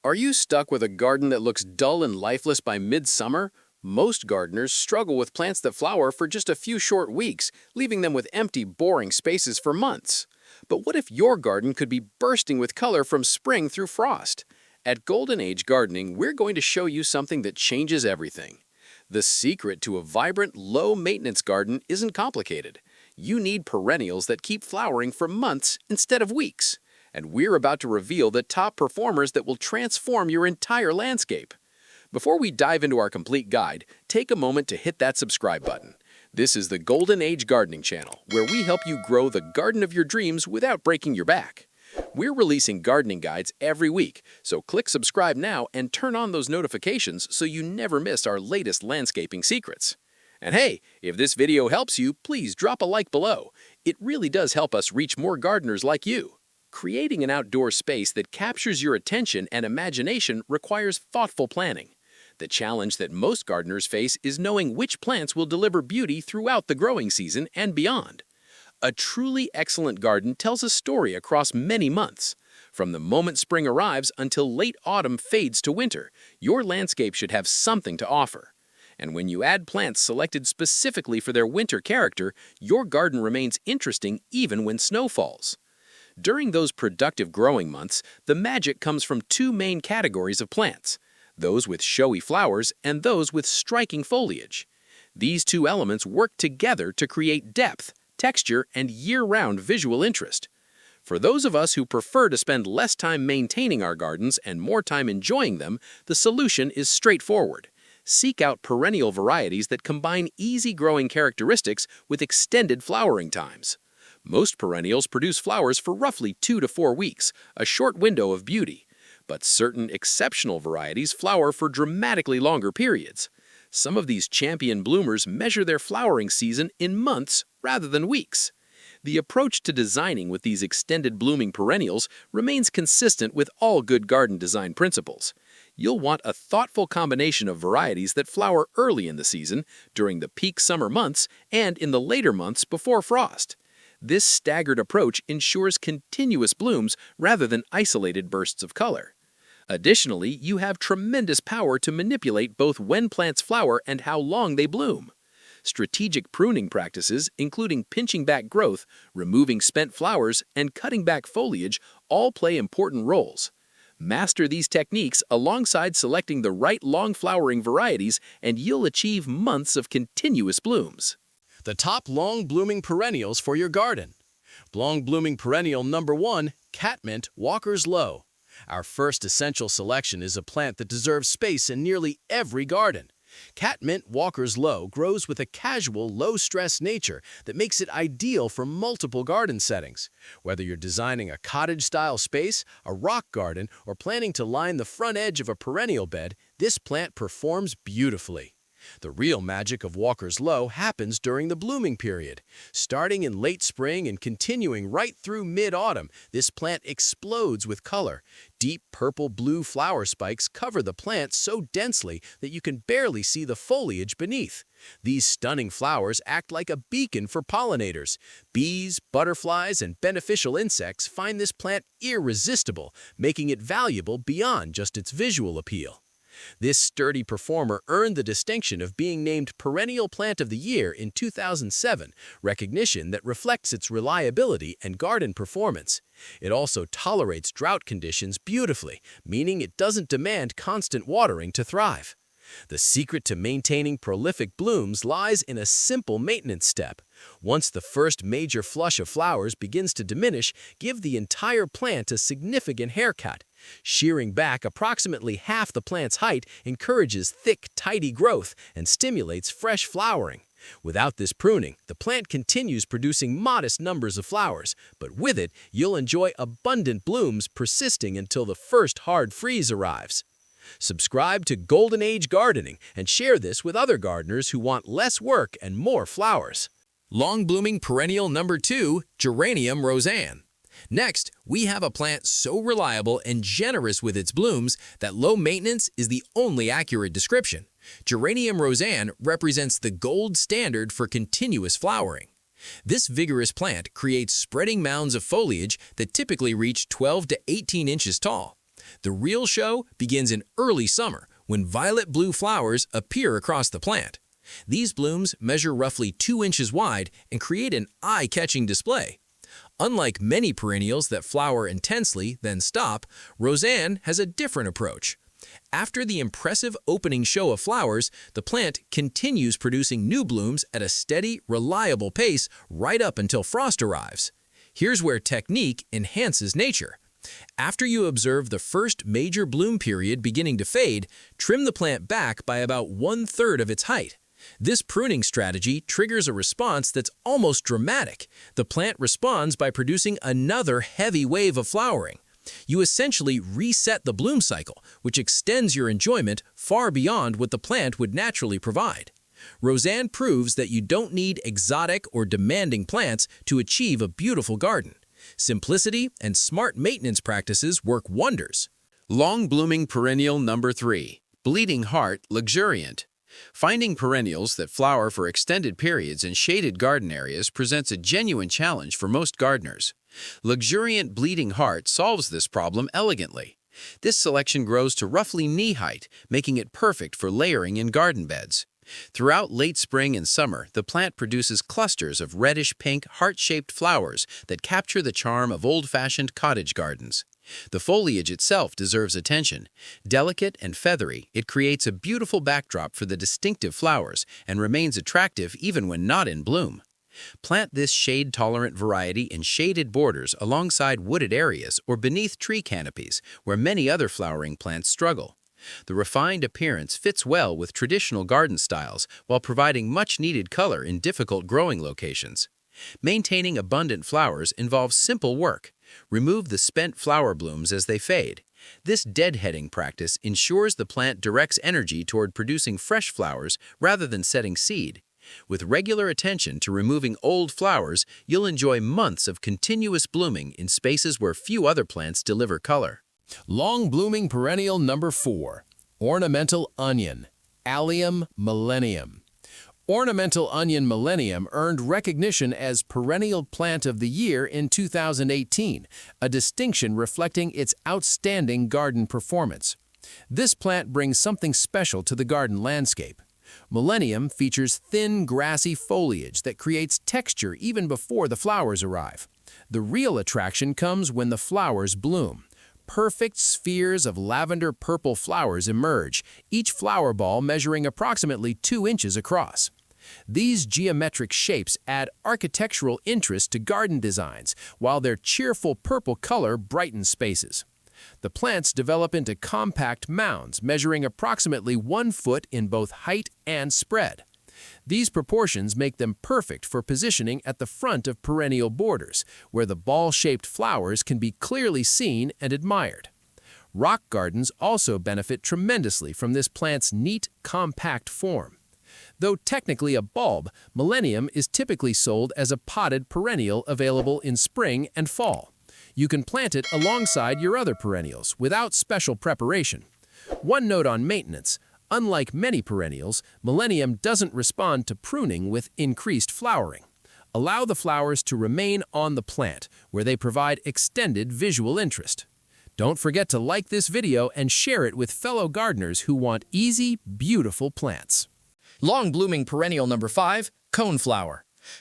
Are you stuck with a garden that looks dull and lifeless by midsummer? Most gardeners struggle with plants that flower for just a few short weeks, leaving them with empty, boring spaces for months. But what if your garden could be bursting with color from spring through frost? At Golden Age Gardening, we're going to show you something that changes everything. The secret to a vibrant, low-maintenance garden isn't complicated. You need perennials that keep flowering for months instead of weeks. And we're about to reveal the top performers that will transform your entire landscape. Before we dive into our complete guide, take a moment to hit that subscribe button. This is the Golden Age Gardening channel, where we help you grow the garden of your dreams without breaking your back. We're releasing gardening guides every week, so click subscribe now and turn on those notifications so you never miss our latest landscaping secrets. And hey, if this video helps you, please drop a like below. It really does help us reach more gardeners like you. Creating an outdoor space that captures your attention and imagination requires thoughtful planning. The challenge that most gardeners face is knowing which plants will deliver beauty throughout the growing season and beyond. A truly excellent garden tells a story across many months. From the moment spring arrives until late autumn fades to winter, your landscape should have something to offer. And when you add plants selected specifically for their winter character, your garden remains interesting even when snow falls. During those productive growing months, the magic comes from two main categories of plants, those with showy flowers and those with striking foliage. These two elements work together to create depth, texture, and year-round visual interest. For those of us who prefer to spend less time maintaining our gardens and more time enjoying them, the solution is straightforward. Seek out perennial varieties that combine easy growing characteristics with extended flowering times. Most perennials produce flowers for roughly 2 to 4 weeks, a short window of beauty. But certain exceptional varieties flower for dramatically longer periods. Some of these champion bloomers measure their flowering season in months rather than weeks. The approach to designing with these extended blooming perennials remains consistent with all good garden design principles. You'll want a thoughtful combination of varieties that flower early in the season, during the peak summer months, and in the later months before frost. This staggered approach ensures continuous blooms rather than isolated bursts of color. Additionally, you have tremendous power to manipulate both when plants flower and how long they bloom. Strategic pruning practices, including pinching back growth, removing spent flowers, and cutting back foliage, all play important roles. Master these techniques alongside selecting the right long-flowering varieties, and you'll achieve months of continuous blooms. The top long-blooming perennials for your garden. Long-blooming perennial number 1, Catmint Walker's Low. Our first essential selection is a plant that deserves space in nearly every garden. Catmint Walker's Low grows with a casual, low-stress nature that makes it ideal for multiple garden settings. Whether you're designing a cottage-style space, a rock garden, or planning to line the front edge of a perennial bed, this plant performs beautifully. The real magic of Walker's Low happens during the blooming period. Starting in late spring and continuing right through mid-autumn, this plant explodes with color. Deep purple-blue flower spikes cover the plant so densely that you can barely see the foliage beneath. These stunning flowers act like a beacon for pollinators. Bees, butterflies, and beneficial insects find this plant irresistible, making it valuable beyond just its visual appeal. This sturdy performer earned the distinction of being named Perennial Plant of the Year in 2007, recognition that reflects its reliability and garden performance. It also tolerates drought conditions beautifully, meaning it doesn't demand constant watering to thrive. The secret to maintaining prolific blooms lies in a simple maintenance step. Once the first major flush of flowers begins to diminish, give the entire plant a significant haircut. Shearing back approximately half the plant's height encourages thick, tidy growth and stimulates fresh flowering. Without this pruning, the plant continues producing modest numbers of flowers, but with it, you'll enjoy abundant blooms persisting until the first hard freeze arrives. Subscribe to Golden Age Gardening and share this with other gardeners who want less work and more flowers. Long-blooming perennial number 2, Geranium Roseanne. Next, we have a plant so reliable and generous with its blooms that low maintenance is the only accurate description. Geranium Roseanne represents the gold standard for continuous flowering. This vigorous plant creates spreading mounds of foliage that typically reach 12 to 18 inches tall. The real show begins in early summer when violet-blue flowers appear across the plant. These blooms measure roughly 2 inches wide and create an eye-catching display. Unlike many perennials that flower intensely, then stop, Roseanne has a different approach. After the impressive opening show of flowers, the plant continues producing new blooms at a steady, reliable pace right up until frost arrives. Here's where technique enhances nature. After you observe the first major bloom period beginning to fade, trim the plant back by about 1/3 of its height. This pruning strategy triggers a response that's almost dramatic. The plant responds by producing another heavy wave of flowering. You essentially reset the bloom cycle, which extends your enjoyment far beyond what the plant would naturally provide. Roseanne proves that you don't need exotic or demanding plants to achieve a beautiful garden. Simplicity and smart maintenance practices work wonders. Long-blooming perennial number 3, bleeding heart luxuriant. Finding perennials that flower for extended periods in shaded garden areas presents a genuine challenge for most gardeners. Luxuriant bleeding heart solves this problem elegantly. This selection grows to roughly knee height, making it perfect for layering in garden beds. Throughout late spring and summer, the plant produces clusters of reddish-pink, heart-shaped flowers that capture the charm of old-fashioned cottage gardens. The foliage itself deserves attention. Delicate and feathery, it creates a beautiful backdrop for the distinctive flowers and remains attractive even when not in bloom. Plant this shade-tolerant variety in shaded borders alongside wooded areas or beneath tree canopies, where many other flowering plants struggle. The refined appearance fits well with traditional garden styles while providing much-needed color in difficult growing locations. Maintaining abundant flowers involves simple work. Remove the spent flower blooms as they fade. This deadheading practice ensures the plant directs energy toward producing fresh flowers rather than setting seed. With regular attention to removing old flowers, you'll enjoy months of continuous blooming in spaces where few other plants deliver color. Long-blooming perennial number 4, ornamental onion, Allium millennium. Ornamental onion millennium earned recognition as Perennial Plant of the Year in 2018, a distinction reflecting its outstanding garden performance. This plant brings something special to the garden landscape. Millennium features thin, grassy foliage that creates texture even before the flowers arrive. The real attraction comes when the flowers bloom. Perfect spheres of lavender-purple flowers emerge, each flower ball measuring approximately 2 inches across. These geometric shapes add architectural interest to garden designs, while their cheerful purple color brightens spaces. The plants develop into compact mounds measuring approximately 1 foot in both height and spread. These proportions make them perfect for positioning at the front of perennial borders, where the ball-shaped flowers can be clearly seen and admired. Rock gardens also benefit tremendously from this plant's neat, compact form. Though technically a bulb, Millennium is typically sold as a potted perennial available in spring and fall. You can plant it alongside your other perennials without special preparation. One note on maintenance: unlike many perennials, Millennium doesn't respond to pruning with increased flowering. Allow the flowers to remain on the plant, where they provide extended visual interest. Don't forget to like this video and share it with fellow gardeners who want easy, beautiful plants. Long-blooming perennial number 5, coneflower.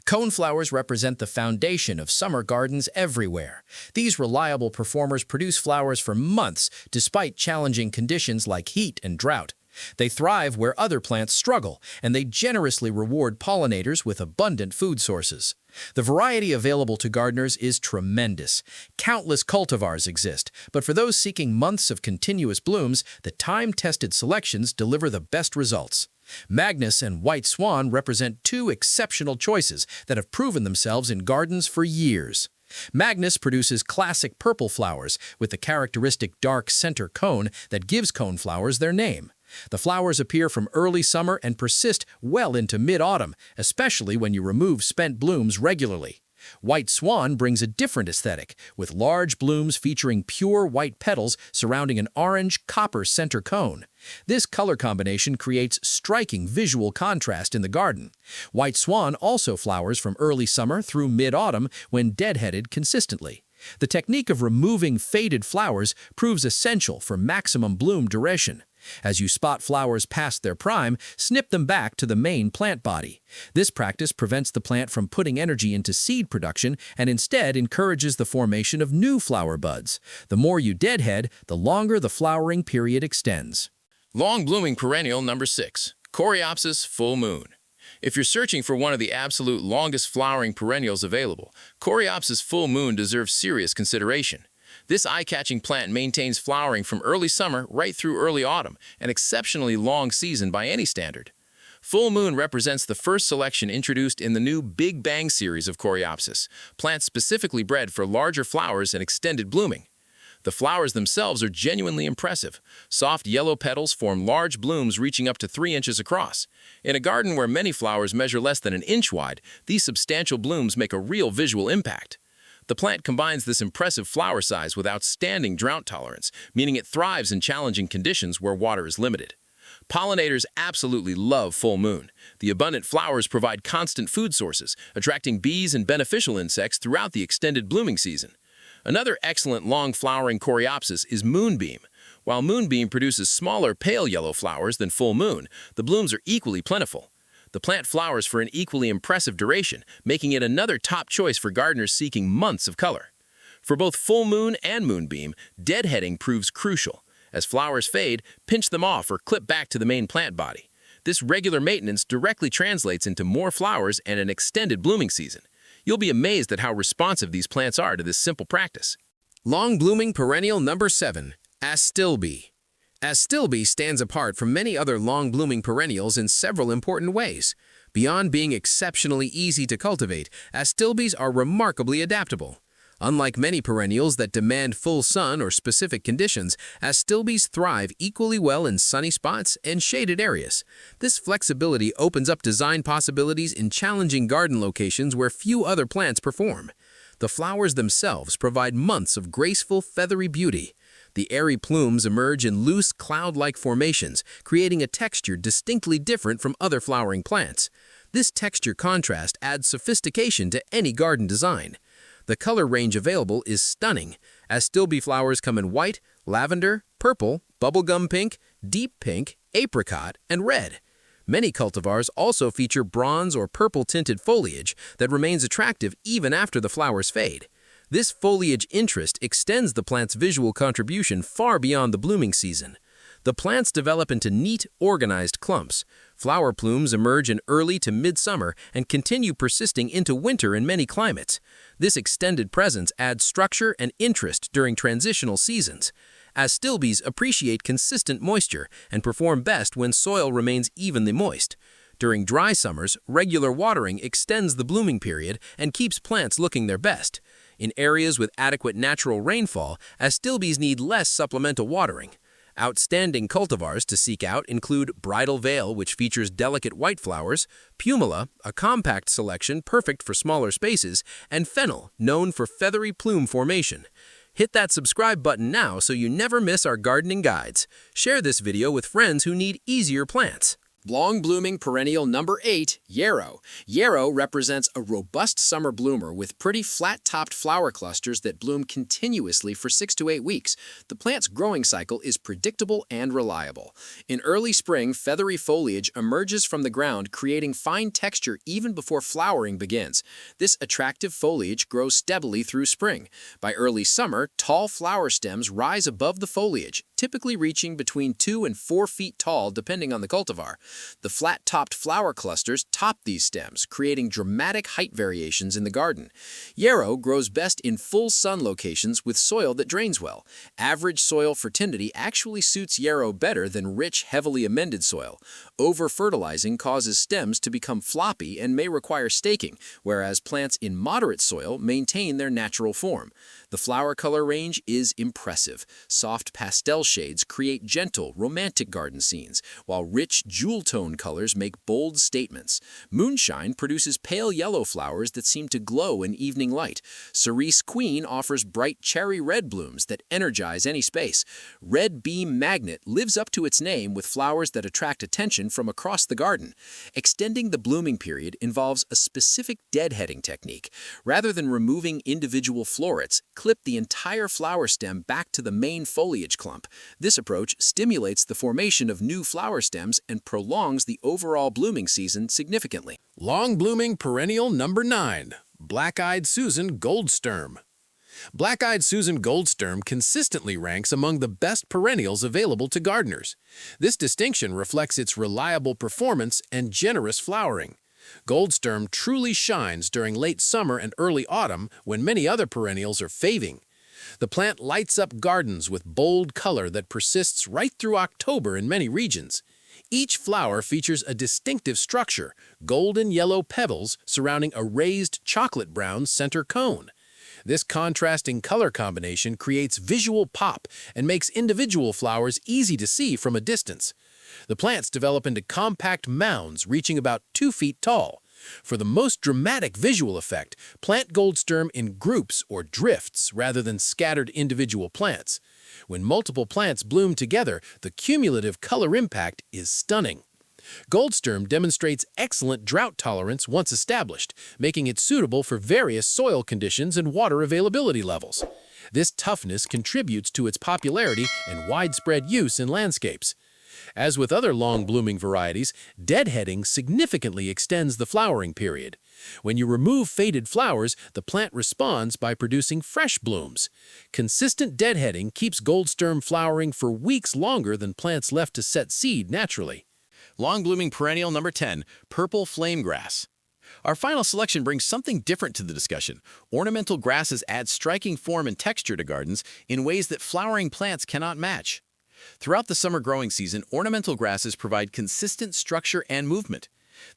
Coneflowers represent the foundation of summer gardens everywhere. These reliable performers produce flowers for months despite challenging conditions like heat and drought. They thrive where other plants struggle, and they generously reward pollinators with abundant food sources. The variety available to gardeners is tremendous. Countless cultivars exist, but for those seeking months of continuous blooms, the time-tested selections deliver the best results. Magnus and White Swan represent 2 exceptional choices that have proven themselves in gardens for years. Magnus produces classic purple flowers with the characteristic dark center cone that gives coneflowers their name. The flowers appear from early summer and persist well into mid-autumn, especially when you remove spent blooms regularly. White Swan brings a different aesthetic, with large blooms featuring pure white petals surrounding an orange-copper center cone. This color combination creates striking visual contrast in the garden. White Swan also flowers from early summer through mid-autumn when deadheaded consistently. The technique of removing faded flowers proves essential for maximum bloom duration. As you spot flowers past their prime, snip them back to the main plant body. This practice prevents the plant from putting energy into seed production and instead encourages the formation of new flower buds. The more you deadhead, the longer the flowering period extends. Long-blooming perennial number 6, coreopsis full moon. If you're searching for one of the absolute longest flowering perennials available, coreopsis full moon deserves serious consideration. This eye-catching plant maintains flowering from early summer right through early autumn, an exceptionally long season by any standard. Full moon represents the first selection introduced in the new Big Bang series of coreopsis, plants specifically bred for larger flowers and extended blooming. The flowers themselves are genuinely impressive. Soft yellow petals form large blooms reaching up to 3 inches across. In a garden where many flowers measure less than an inch wide, these substantial blooms make a real visual impact. The plant combines this impressive flower size with outstanding drought tolerance, meaning it thrives in challenging conditions where water is limited. Pollinators absolutely love full moon. The abundant flowers provide constant food sources, attracting bees and beneficial insects throughout the extended blooming season. Another excellent long-flowering coreopsis is moonbeam. While moonbeam produces smaller pale yellow flowers than full moon, the blooms are equally plentiful. The plant flowers for an equally impressive duration, making it another top choice for gardeners seeking months of color. For both full moon and moonbeam, deadheading proves crucial. As flowers fade, pinch them off or clip back to the main plant body. This regular maintenance directly translates into more flowers and an extended blooming season. You'll be amazed at how responsive these plants are to this simple practice. Long-blooming perennial number 7, Astilbe. Astilbe stands apart from many other long-blooming perennials in several important ways. Beyond being exceptionally easy to cultivate, Astilbes are remarkably adaptable. Unlike many perennials that demand full sun or specific conditions, Astilbes thrive equally well in sunny spots and shaded areas. This flexibility opens up design possibilities in challenging garden locations where few other plants perform. The flowers themselves provide months of graceful, feathery beauty. The airy plumes emerge in loose, cloud-like formations, creating a texture distinctly different from other flowering plants. This texture contrast adds sophistication to any garden design. The color range available is stunning. Astilbe flowers come in white, lavender, purple, bubblegum pink, deep pink, apricot, and red. Many cultivars also feature bronze or purple-tinted foliage that remains attractive even after the flowers fade. This foliage interest extends the plant's visual contribution far beyond the blooming season. The plants develop into neat, organized clumps. Flower plumes emerge in early to midsummer and continue persisting into winter in many climates. This extended presence adds structure and interest during transitional seasons. Astilbes appreciate consistent moisture and perform best when soil remains evenly moist. During dry summers, regular watering extends the blooming period and keeps plants looking their best. In areas with adequate natural rainfall, Astilbes need less supplemental watering. Outstanding cultivars to seek out include Bridal Veil, which features delicate white flowers, Pumila, a compact selection perfect for smaller spaces, and Fennel, known for feathery plume formation. Hit that subscribe button now so you never miss our gardening guides. Share this video with friends who need easier plants. Long-blooming perennial number 8, yarrow. Yarrow represents a robust summer bloomer with pretty flat-topped flower clusters that bloom continuously for 6 to 8 weeks. The plant's growing cycle is predictable and reliable. In early spring, feathery foliage emerges from the ground, creating fine texture even before flowering begins. This attractive foliage grows steadily through spring. By early summer, tall flower stems rise above the foliage, typically reaching between 2 and 4 feet tall depending on the cultivar. The flat-topped flower clusters top these stems, creating dramatic height variations in the garden. Yarrow grows best in full sun locations with soil that drains well. Average soil fertility actually suits yarrow better than rich, heavily amended soil. Over-fertilizing causes stems to become floppy and may require staking, whereas plants in moderate soil maintain their natural form. The flower color range is impressive. Soft pastel shades create gentle, romantic garden scenes, while rich, jewel tone colors make bold statements. Moonshine produces pale yellow flowers that seem to glow in evening light. Cerise Queen offers bright cherry red blooms that energize any space. Red Beam Magnet lives up to its name with flowers that attract attention from across the garden. Extending the blooming period involves a specific deadheading technique. Rather than removing individual florets, clip the entire flower stem back to the main foliage clump. This approach stimulates the formation of new flower stems and prolongs the overall blooming season significantly. Long-blooming perennial number 9, Black-Eyed Susan Goldsturm. Black-Eyed Susan Goldsturm consistently ranks among the best perennials available to gardeners. This distinction reflects its reliable performance and generous flowering. Goldsturm truly shines during late summer and early autumn when many other perennials are fading. The plant lights up gardens with bold color that persists right through October in many regions. Each flower features a distinctive structure, golden yellow petals surrounding a raised chocolate brown center cone. This contrasting color combination creates visual pop and makes individual flowers easy to see from a distance. The plants develop into compact mounds reaching about 2 feet tall. For the most dramatic visual effect, plant Goldsturm in groups or drifts rather than scattered individual plants. When multiple plants bloom together, the cumulative color impact is stunning. Goldsturm demonstrates excellent drought tolerance once established, making it suitable for various soil conditions and water availability levels. This toughness contributes to its popularity and widespread use in landscapes. As with other long-blooming varieties, deadheading significantly extends the flowering period. When you remove faded flowers, the plant responds by producing fresh blooms. Consistent deadheading keeps Goldsturm flowering for weeks longer than plants left to set seed naturally. Long-blooming perennial number 10, purple flame grass. Our final selection brings something different to the discussion. Ornamental grasses add striking form and texture to gardens in ways that flowering plants cannot match. Throughout the summer growing season, ornamental grasses provide consistent structure and movement.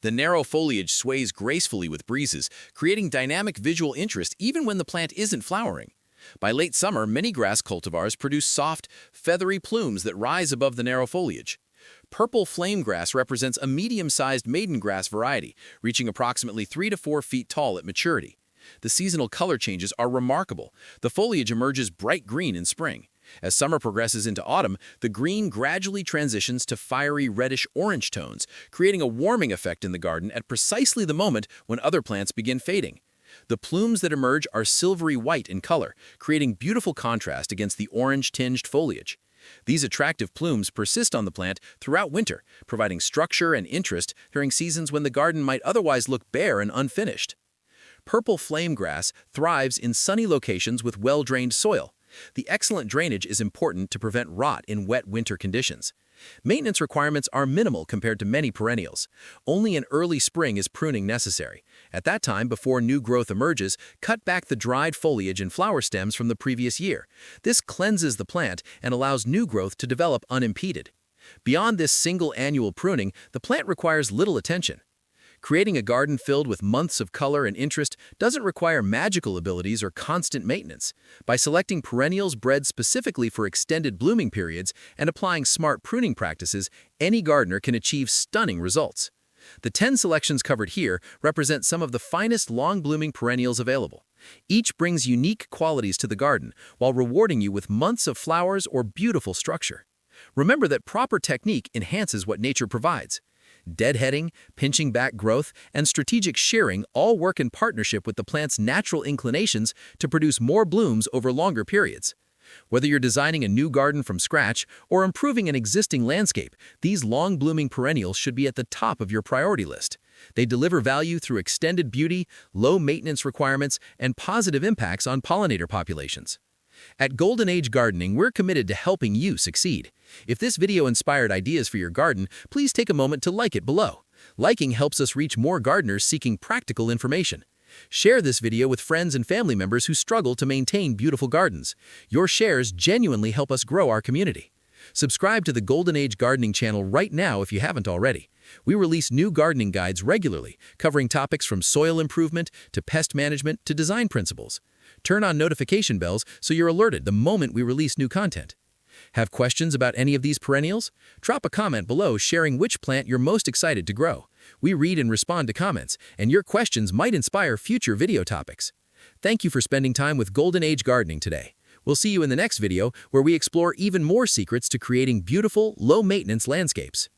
The narrow foliage sways gracefully with breezes, creating dynamic visual interest even when the plant isn't flowering. By late summer, many grass cultivars produce soft, feathery plumes that rise above the narrow foliage. Purple flame grass represents a medium-sized maiden grass variety, reaching approximately 3 to 4 feet tall at maturity. The seasonal color changes are remarkable. The foliage emerges bright green in spring. As summer progresses into autumn, the green gradually transitions to fiery reddish-orange tones, creating a warming effect in the garden at precisely the moment when other plants begin fading. The plumes that emerge are silvery white in color, creating beautiful contrast against the orange-tinged foliage. These attractive plumes persist on the plant throughout winter, providing structure and interest during seasons when the garden might otherwise look bare and unfinished. Purple flame grass thrives in sunny locations with well-drained soil. The excellent drainage is important to prevent rot in wet winter conditions. Maintenance requirements are minimal compared to many perennials. Only in early spring is pruning necessary. At that time, before new growth emerges, cut back the dried foliage and flower stems from the previous year. This cleanses the plant and allows new growth to develop unimpeded. Beyond this single annual pruning, the plant requires little attention. Creating a garden filled with months of color and interest doesn't require magical abilities or constant maintenance. By selecting perennials bred specifically for extended blooming periods and applying smart pruning practices, any gardener can achieve stunning results. The 10 selections covered here represent some of the finest long-blooming perennials available. Each brings unique qualities to the garden while rewarding you with months of flowers or beautiful structure. Remember that proper technique enhances what nature provides. Deadheading, pinching back growth, and strategic shearing all work in partnership with the plant's natural inclinations to produce more blooms over longer periods. Whether you're designing a new garden from scratch or improving an existing landscape, these long-blooming perennials should be at the top of your priority list. They deliver value through extended beauty, low maintenance requirements, and positive impacts on pollinator populations. At Golden Age Gardening, we're committed to helping you succeed. If this video inspired ideas for your garden, please take a moment to like it below. Liking helps us reach more gardeners seeking practical information. Share this video with friends and family members who struggle to maintain beautiful gardens. Your shares genuinely help us grow our community. Subscribe to the Golden Age Gardening channel right now if you haven't already. We release new gardening guides regularly, covering topics from soil improvement to pest management to design principles. Turn on notification bells so you're alerted the moment we release new content. Have questions about any of these perennials? Drop a comment below sharing which plant you're most excited to grow. We read and respond to comments, and your questions might inspire future video topics. Thank you for spending time with Golden Age Gardening today. We'll see you in the next video where we explore even more secrets to creating beautiful, low-maintenance landscapes.